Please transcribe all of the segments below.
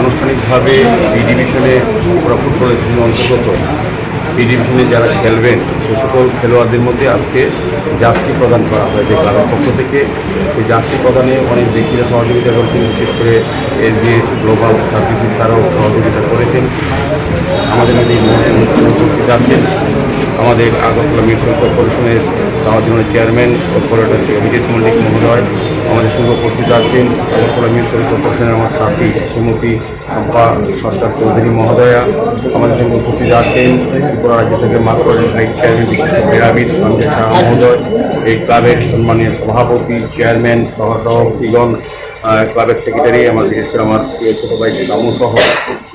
আনুষ্ঠানিকভাবে বি ডিভিশনে ত্রিপুরা ফুটবলের জন্য অন্তর্গত বি ডিভিশনে যারা খেলবেন সে সকল খেলোয়াড়দের মধ্যে আজকে জার্সি প্রদান করা হয়েছে ক্লাবের পক্ষ থেকে। এই জার্সি প্রদানে অনেক ব্যক্তিরা সহযোগিতা করেছেন, বিশেষ করে এসবিএস গ্লোবাল সার্ভিসেস তারাও সহযোগিতা করেছেন। আমাদের মধ্যে উপস্থিত আছেন আমাদের আগরতলা মিউনিসিপাল কর্পোরেশনের সাহায্যের চেয়ারম্যান কর্পোরেটর অভিজিৎ মল্লিক মহোদয়। আমাদের সঙ্গে উপস্থিত আছেন আগরতলা মিউনিসিপাল কর্পোরেশনের আমার সাথী শ্রীমতী শম্পা সরকার চৌধুরী মহোদয়া। আমাদের সঙ্গে উপস্থিত আছেন ত্রিপুরা রাজ্য সরকারের মার্কেটিং চেয়ারম্যান বিশিষ্ট ক্রীড়াবিদ সঞ্জয় শাহ মহোদয়, এই ক্লাবের সম্মানীয় সভাপতি, চেয়ারম্যান, সহসভাপতিগণ, ক্লাবের সেক্রেটারি, আমার বিশেষ করে আমার প্রিয় ছোট ভাই শামু সহ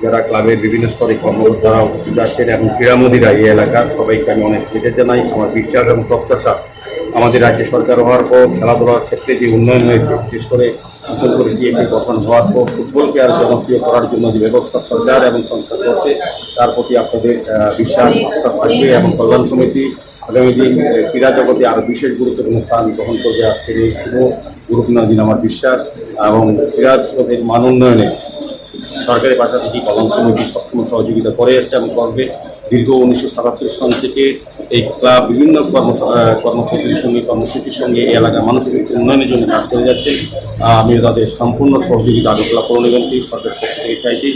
যারা ক্লাবের বিভিন্ন স্তরে কর্মকর্তারা উপস্থিত আছেন এবং ক্রীড়ামোদীরা এই এলাকার সবাইকে আমি অনেক কৃতজ্ঞতা জানাই। আমার বিশ্বাস এবং প্রত্যাশা আমাদের রাজ্য সরকার হওয়ার পর খেলাধুলার ক্ষেত্রে যে উন্নয়ন হয়েছে, বিশেষ করে নতুন করে ডিএপি গঠন হওয়ার পর ফুটবলকে আরও জনপ্রিয় করার জন্য যে ব্যবস্থা সরকার এবং সংস্থা করছে তার প্রতি আপনাদের বিশ্বাস আস্থা থাকবে এবং কল্যাণ সমিতি আগামী দিন ক্রীড়া জগতে আরও বিশেষ গুরুত্বপূর্ণ স্থান গ্রহণ করবে। আজকের এই শুভ গুরুত্বপূর্ণ দিন আমার বিশ্বাস এবং ক্রীড়া জগতের মান উন্নয়নে সরকারের পাশাপাশি কল্যাণ সমিতি সবসময় সহযোগিতা করে যাচ্ছে এবং করবে। দীর্ঘ 1977 সাল থেকে এই ক্লাব বিভিন্ন কর্মসূচির সঙ্গে এই এলাকার মানুষের উন্নয়নের জন্য কাজ করে যাচ্ছে। আমি তাদের সম্পূর্ণ সহযোগিতা আগরতলা পৌর নিগমকে সরকারের পক্ষ থেকে চাইছি।